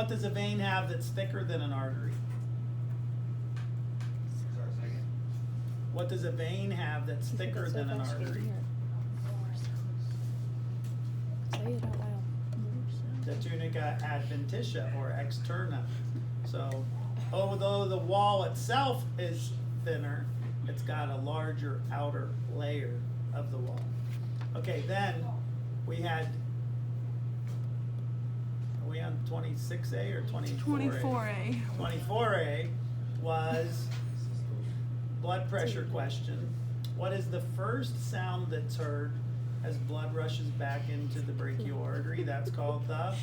What does a vein have that's thicker than an artery? What does a vein have that's thicker than an artery? Say it out loud. The tunica adventitia or externa. So, although the wall itself is thinner, it's got a larger outer layer of the wall. Okay, then we had, are we on 26A or 24A? 24A. 24A was blood pressure question. What is the first sound that's heard as blood rushes back into the brachial artery? That's called the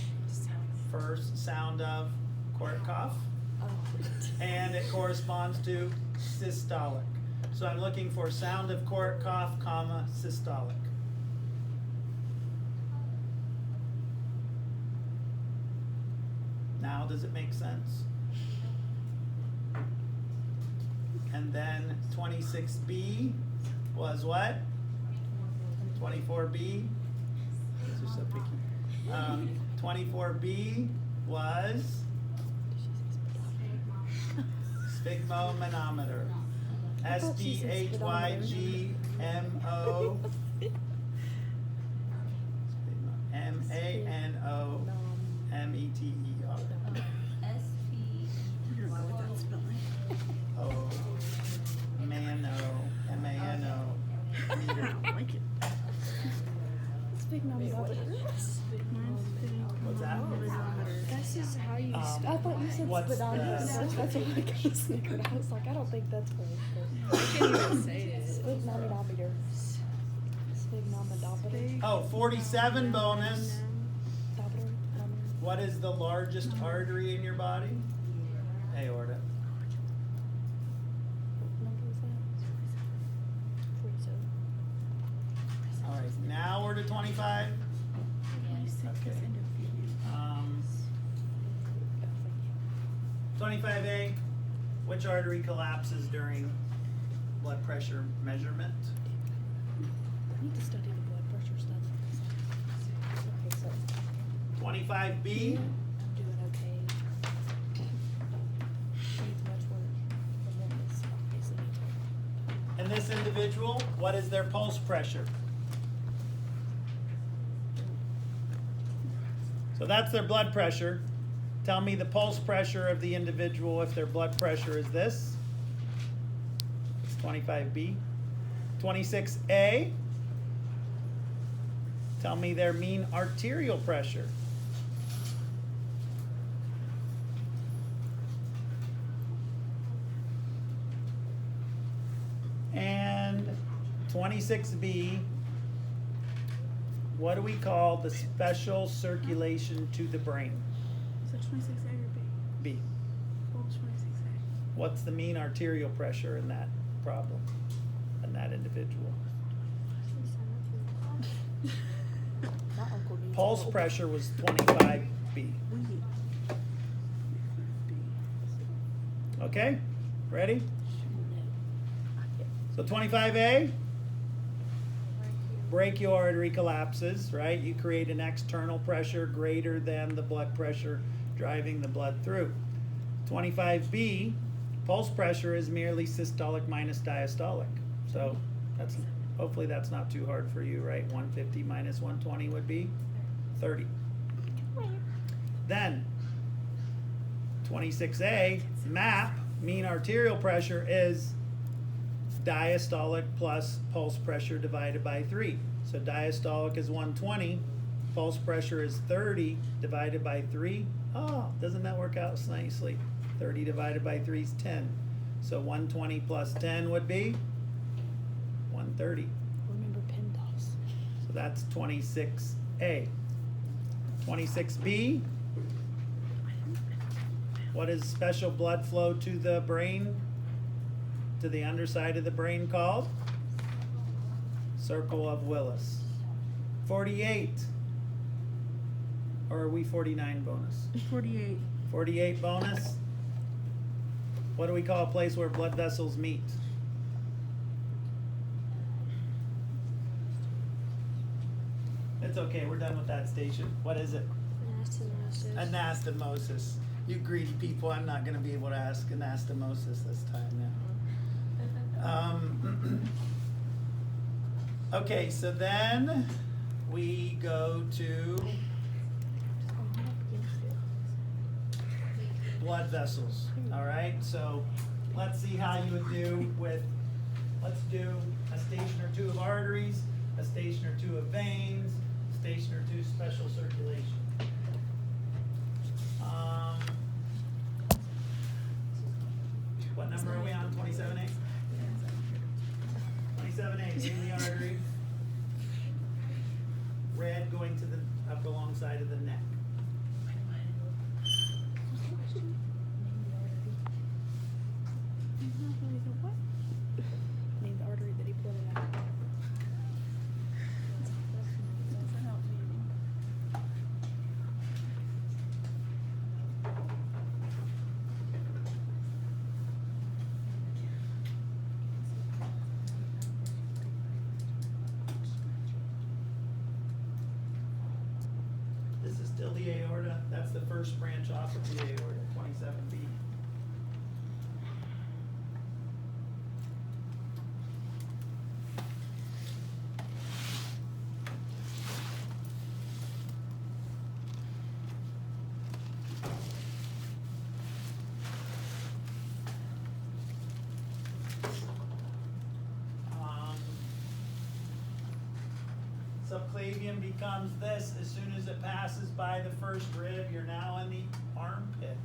first sound of Korsakoff. And it corresponds to systolic. So I'm looking for sound of Korsakoff, comma, systolic. Now, does it make sense? And then 26B was what? 24B? These are so picky. 24B was sphygmomanometer. SPHYGMO MANOMETER. Oh, mano, M-A-N-O, meter. What's that? That's just how you. I thought you said what's speedometer. the- That's what I kind of snickered. I was like, I don't think that's very good. I can't even say it. Sphygmomanometer. Sphygmomanometer. Oh, 47 bonus. Dometer. What is the largest artery in your body? Aorta. Number is that? 47. All right, now we're to 25. Okay. 25A, which artery collapses during blood pressure measurement? I need to study the blood pressure stuff. Okay, so 25B, I'm doing okay. Needs much work. And then this obviously needs work. in this individual, what is their pulse pressure? So that's their blood pressure. Tell me the pulse pressure of the individual if their blood pressure is this. It's 25B. 26A. Tell me their mean arterial pressure. And 26B. What do we call the special circulation to the brain? Is it 26A or B? B. What was 26A? What's the mean arterial pressure in that problem, in that individual? My uncle needs Pulse help. pressure was 25B. Okay, ready? So 25A, brachial artery collapses, right? You create an external pressure greater than the blood pressure driving the blood through. 25B, pulse pressure is merely systolic minus diastolic. So that's, hopefully that's not too hard for you, right? 150 minus 120 would be 30. Then 26A, MAP, mean arterial pressure, is diastolic plus pulse pressure divided by 3. So diastolic is 120, pulse pressure is 30 divided by 3. Oh, doesn't that work out nicely? 30 divided by 3 is 10. So 120 plus 10 would be 130. Remember PEMDAS. So that's 26A. 26B, what is special blood flow to the brain, to the underside of the brain, called? Circle of Willis. 48, or are we 49 bonus? 48. 48 bonus. What do we call a place where blood vessels meet? It's okay, we're done with that station. What is it? Anastomosis. You greedy people, I'm not gonna be able to ask anastomosis this time now. Okay, so then we go to blood vessels, all right? So let's see how you would do with, let's do a station or two of arteries, a station or two of veins, a station or two special circulation. What number are we on, 27A? 27A, in the artery. Red going to the, up alongside of the neck. Name the artery that he put it out. Doesn't help me any. This is still the aorta. That's the first branch off of the aorta, 27B. Subclavian becomes this as soon as it passes by the first rib. You're now in the armpit.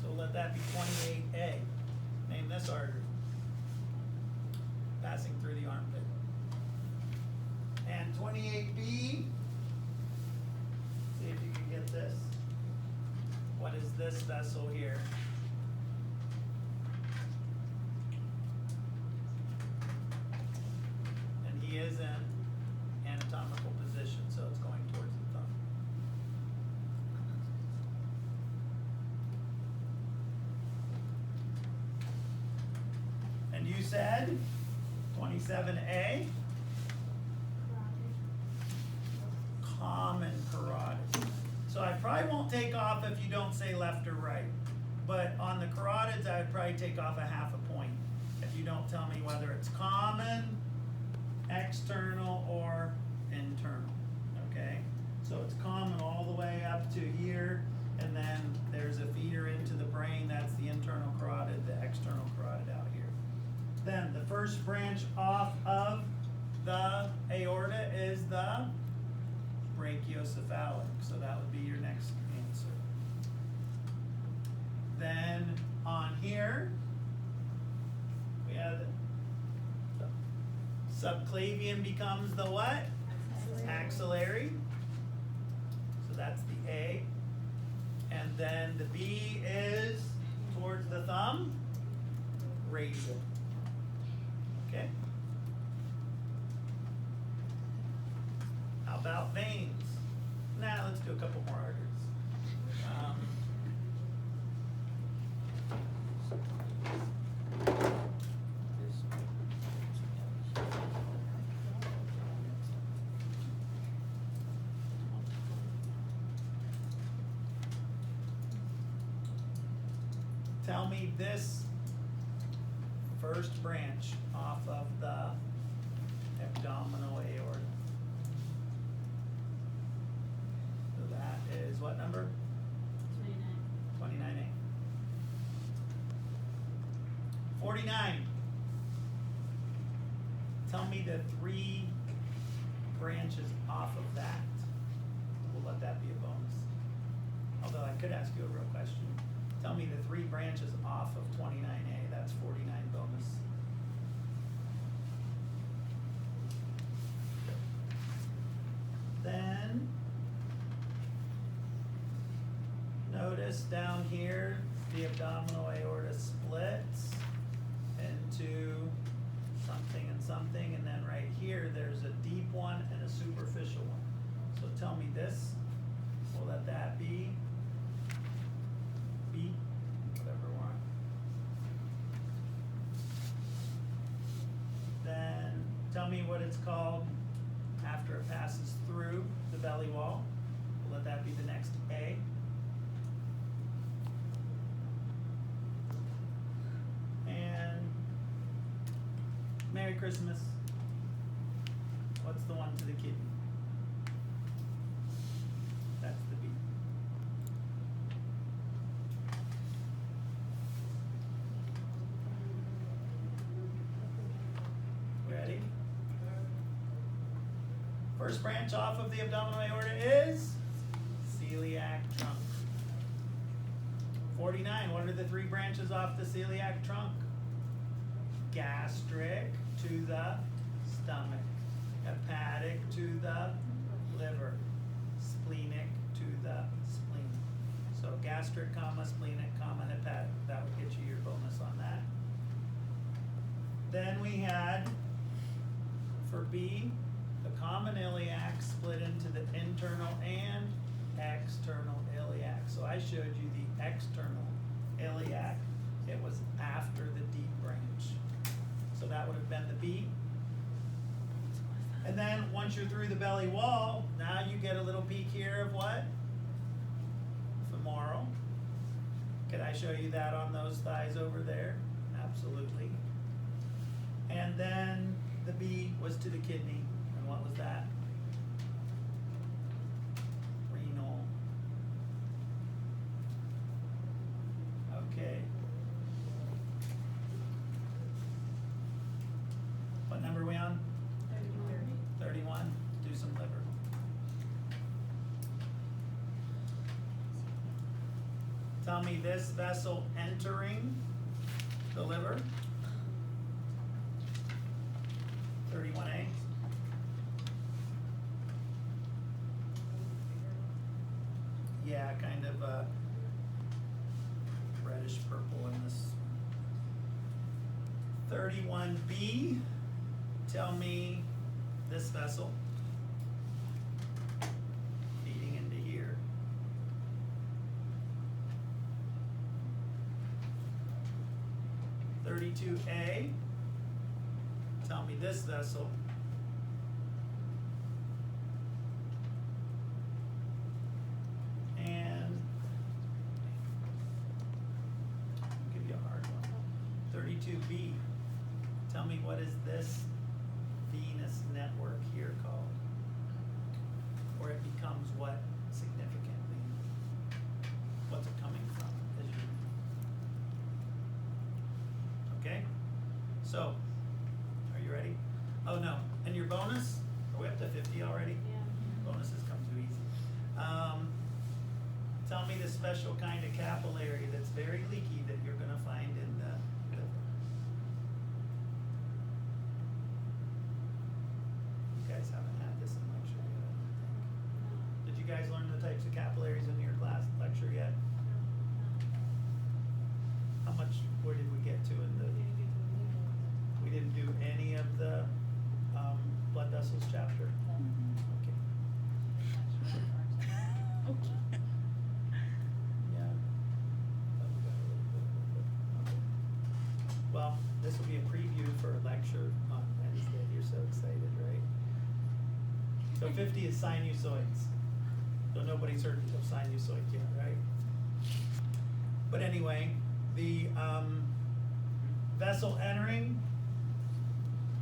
So let that be 28A. Name this artery. Passing through the armpit. And 28B, see if you can get this. What is this vessel here? And he is in anatomical position, so it's going towards the thumb. And you said 27A? Common carotid. So I probably won't take off if you don't say left or right. But on the carotids, I would probably take off a half a point if you don't tell me whether it's common, external, or internal, okay? So it's common all the way up to here, and then there's a feeder into the brain. That's the internal carotid, the external carotid out here. Then the first branch off of the aorta is the brachiocephalic, so that would be your next answer. Then on here, we have subclavian becomes the what? Axillary. So that's the A. And then the B is towards the thumb, radial. Okay? How about veins? Nah, let's do a couple more arteries. Tell me this first branch off of the abdominal aorta. So that is what number? 29A. 49. Tell me the three branches off of that. We'll let that be a bonus. Although I could ask you a real question. Tell me the three branches off of 29A. That's 49 bonus. Then, notice down here, the abdominal aorta splits into something and something, and then right here, there's a deep one and a superficial one. So tell me this. We'll let that be B, whatever we want. Then tell me what it's called after it passes through the belly wall. We'll let that be the next A. Merry Christmas. What's the one to the kidney? That's the B. Ready? First branch off of the abdominal aorta is celiac trunk. 49, what are the three branches off the celiac trunk? Gastric to the stomach, hepatic to the liver, splenic to the spleen. So gastric, comma, splenic, comma, hepatic. That would get you your bonus on that. Then we had, for B, the common iliac split into the internal and external iliac. So I showed you the external iliac. It was after the deep branch. So that would have been the B. And then once you're through the belly wall, now you get a little peek here of what? Femoral. Could I show you that on those thighs over there? Absolutely. And then the B was to the kidney. And what was that? Renal. Okay. What number are we on? 31. Do some liver. Tell me this vessel entering the liver. 31A. Yeah, kind of reddish purple in this. 31B. Tell me this vessel feeding into here. (32A). Tell me this vessel. And I'll give you a hard one. 32B. Tell me what is this venous network here called? Or it becomes what significantly? What's it coming from? Okay? So, are you ready? Oh no, and your bonus? Are we up to 50 already? Yeah. Bonuses come too easy. Tell me the special kind of capillary that's very leaky that you're gonna find in the liver. You guys haven't had this in lecture yet, I don't think. Did you guys learn the types of capillaries in your last lecture yet? How much, where did we get to in the, we didn't do any of the blood vessels chapter? Okay. Yeah. Well, this will be a preview for a lecture on Wednesday. You're so excited, right? So 50 is sinusoids. So nobody's heard of sinusoids yet, right? But anyway, the vessel entering,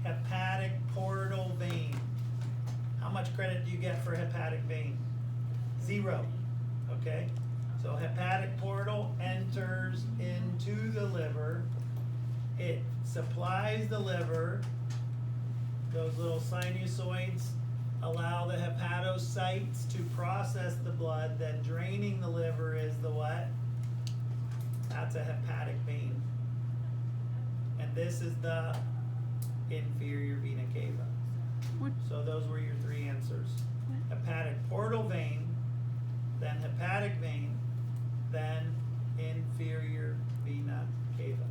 hepatic portal vein. How much credit do you get for hepatic vein? 0, okay? So hepatic portal enters into the liver. It supplies the liver. Those little sinusoids allow the hepatocytes to process the blood. Then draining the liver is the what? That's a hepatic vein. And this is the inferior vena cava. So those were your three answers. Hepatic portal vein, then hepatic vein, then inferior vena cava.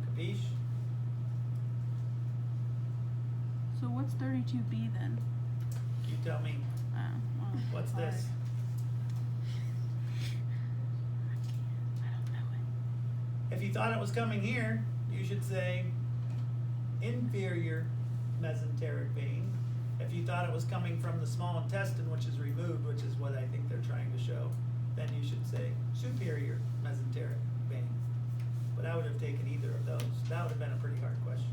Capiche? So what's 32B then? You tell me. Well, What's hard. this? I don't know it. If you thought it was coming here, you should say inferior mesenteric vein. If you thought it was coming from the small intestine, which is removed, which is what I think they're trying to show, then you should say superior mesenteric vein. But I would have taken either of those. That would have been a pretty hard question.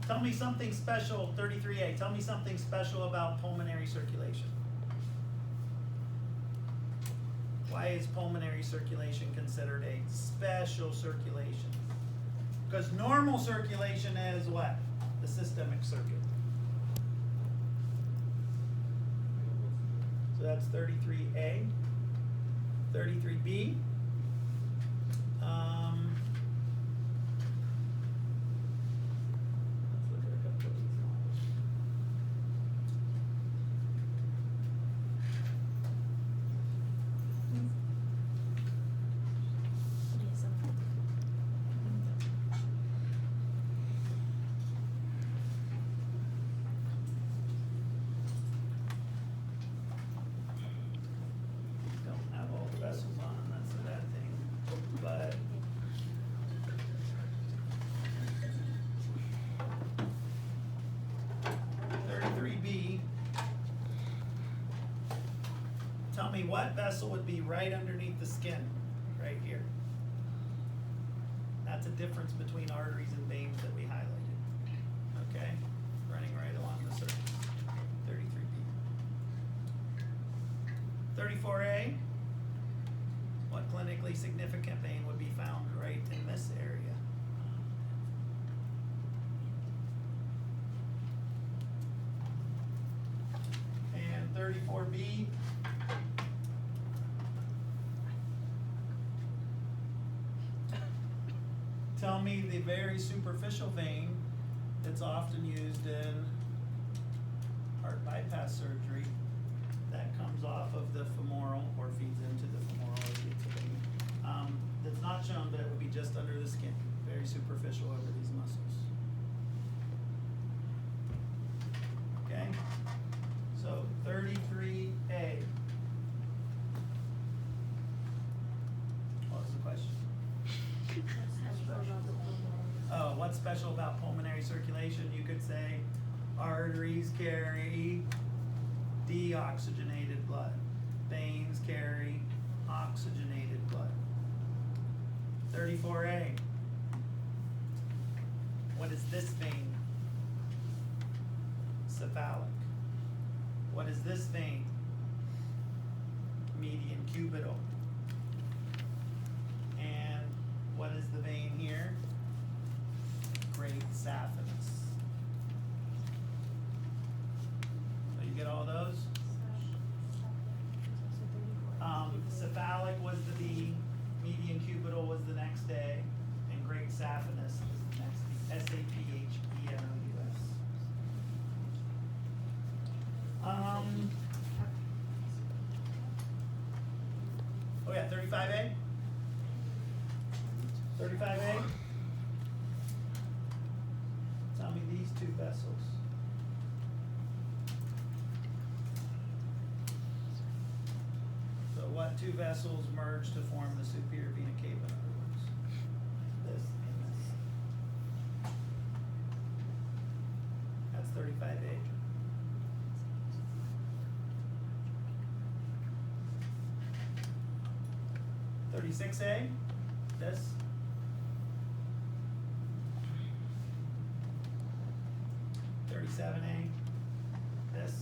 Tell me something special, 33A, tell me something special about pulmonary circulation. Why is pulmonary circulation considered a special circulation? Because normal circulation is what? The systemic circuit. So that's 33A. 33B. Let's look at a couple of these models. Don't have all the vessels on, that's a bad thing, but. B. Tell me what vessel would be right underneath the skin, right here. That's a difference between arteries and veins that we highlighted. Okay, running right along the surface. 33B. 34A. What clinically significant vein would be found right in this area? And 34B. Tell me the very superficial vein that's often used in heart bypass surgery that comes off of the femoral or feeds into the femoral artery. That's not shown, but it would be just under the skin, very superficial over these muscles. Okay, so 33A. What was the question? Oh, what's special about pulmonary circulation? You could say arteries carry deoxygenated blood. Veins carry oxygenated blood. 34A. What is this vein? Cephalic. What is this vein? Median cubital. And what is the vein here? Great saphenous. So you get all those? Cephalic was the B, median cubital was the next A, and great saphenous is the next B. S-A-P-H-E-N-O-U-S. Oh yeah, 35A? 35A? Tell me these two vessels. So what two vessels merge to form the superior vena cava, in other words? This and this. That's 35A. $36A, this. $37A, this.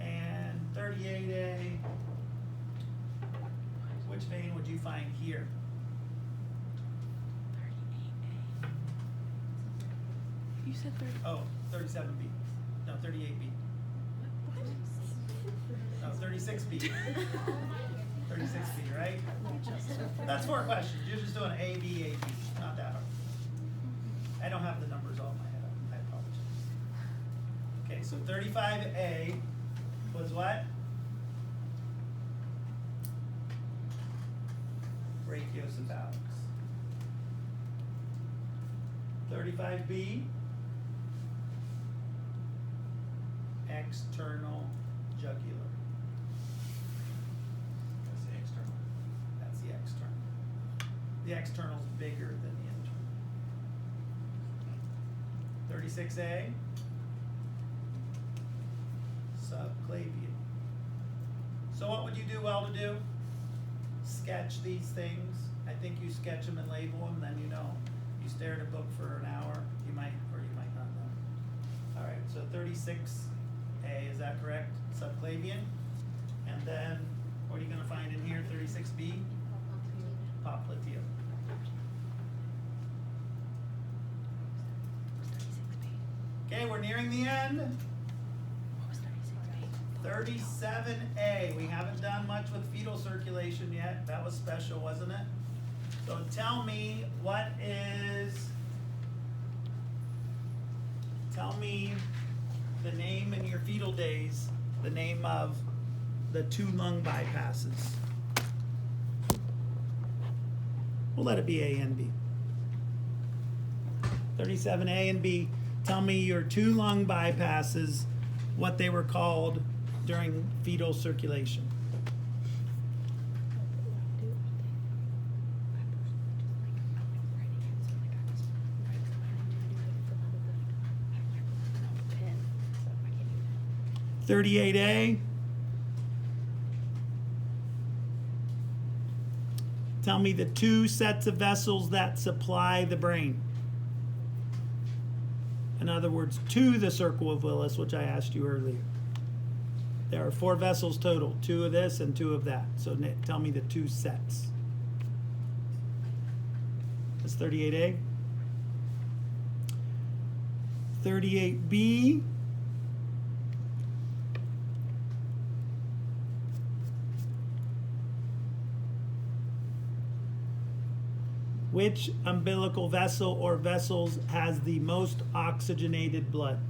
And 38A, which vein would you find here? 38A. You said 30. Oh, 37B. No, 38B. No, 36B. 36B, right? That's 4 questions. You're just doing A, B, A, B. Not that hard. I don't have the numbers all in my head. I apologize. Okay, so 35A was what? Brachiocephalics. 35B, external jugular. That's the external. That's the external. The external's bigger than the internal. 36A, subclavian. So what would you do well to do? Sketch these things. I think you sketch them and label them, then you know. You stare at a book for an hour, you might or you might not know. All right, so 36A, is that correct? Subclavian. And then, what are you gonna find in here, 36B? Popliteal. Okay, we're nearing the end. What was 36B? 37A, we haven't done much with fetal circulation yet. That was special, wasn't it? So tell me the name in your fetal days, the name of the 2 lung bypasses. We'll let it be A and B. 37A and B, tell me your 2 lung bypasses, what they were called during fetal circulation. Pen, so I can't do that. 38A, tell me the 2 sets of vessels that supply the brain. In other words, to the circle of Willis, which I asked you earlier. There are 4 vessels total, 2 of this and 2 of that. So tell me the 2 sets. That's 38A. 38B. Which umbilical vessel or vessels has the most oxygenated blood?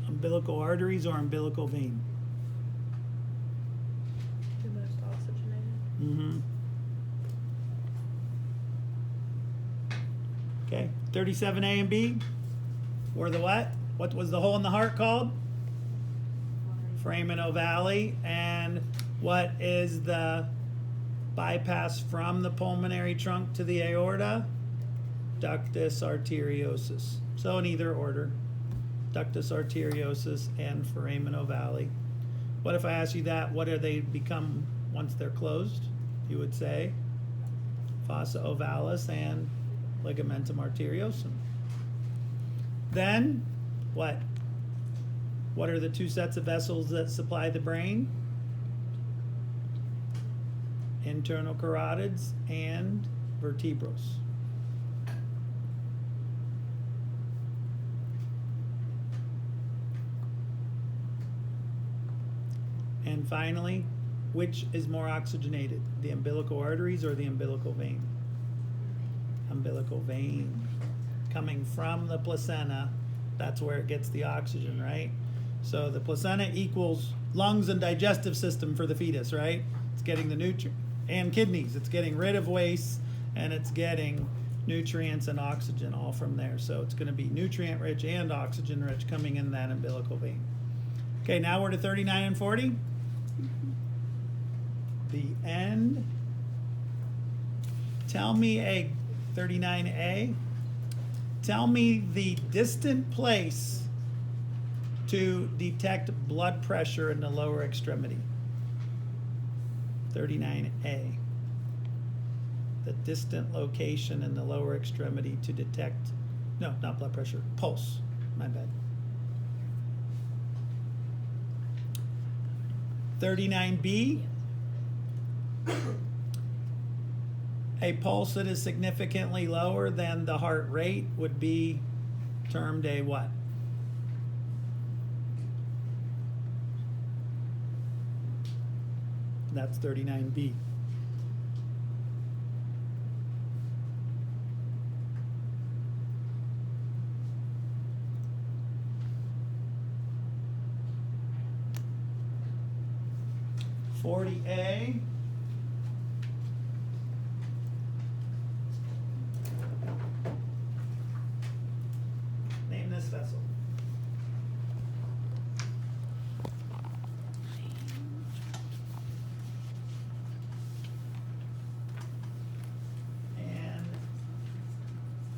Umbilical arteries or umbilical vein? The most oxygenated? Mm-hmm. Okay, 37A and B were the what? What was the hole in the heart called? Foramen ovale. And what is the bypass from the pulmonary trunk to the aorta? Ductus arteriosus. So in either order, ductus arteriosus and foramen ovale. What if I ask you that? What do they become once they're closed? You would say fossa ovalis and ligamentum arteriosum. Then what? What are the 2 sets of vessels that supply the brain? Internal carotids and vertebros. And finally, which is more oxygenated, the umbilical arteries or the umbilical vein? Umbilical vein. Coming from the placenta, that's where it gets the oxygen, right? So the placenta equals lungs and digestive system for the fetus, right? It's getting the nutrient. And kidneys, it's getting rid of waste and it's getting nutrients and oxygen all from there. So it's going to be nutrient rich and oxygen rich coming in that umbilical vein. Okay, now we're to 39 and 40. The end. Tell me 39A. Tell me the distant place to detect blood pressure in the lower extremity. 39A. The distant location in the lower extremity to detect, no, not blood pressure, pulse. My bad. 39B. A pulse that is significantly lower than the heart rate would be termed a what? That's 39B. (40A). Name this vessel. And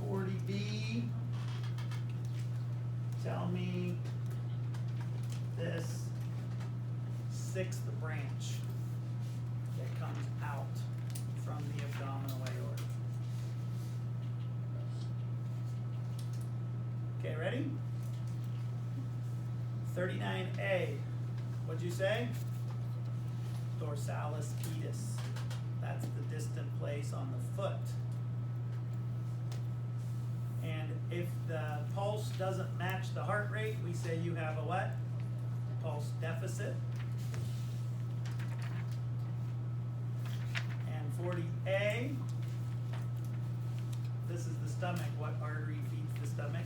40B. Tell me this sixth branch that comes out from the abdominal aorta. Okay, ready? 39A, what'd you say? Dorsalis pedis. That's the distant place on the foot. And if the pulse doesn't match the heart rate, we say you have a what? Pulse deficit. And 40A, this is the stomach. What artery feeds the stomach?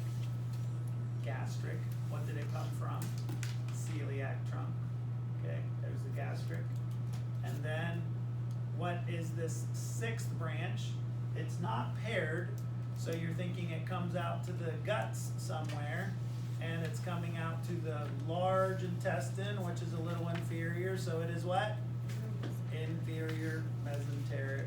Gastric. What did it come from? Celiac trunk. Okay, there's the gastric. And then what is this sixth branch? It's not paired, so you're thinking it comes out to the guts somewhere, and it's coming out to the large intestine, which is a little inferior, so it is what? Inferior mesenteric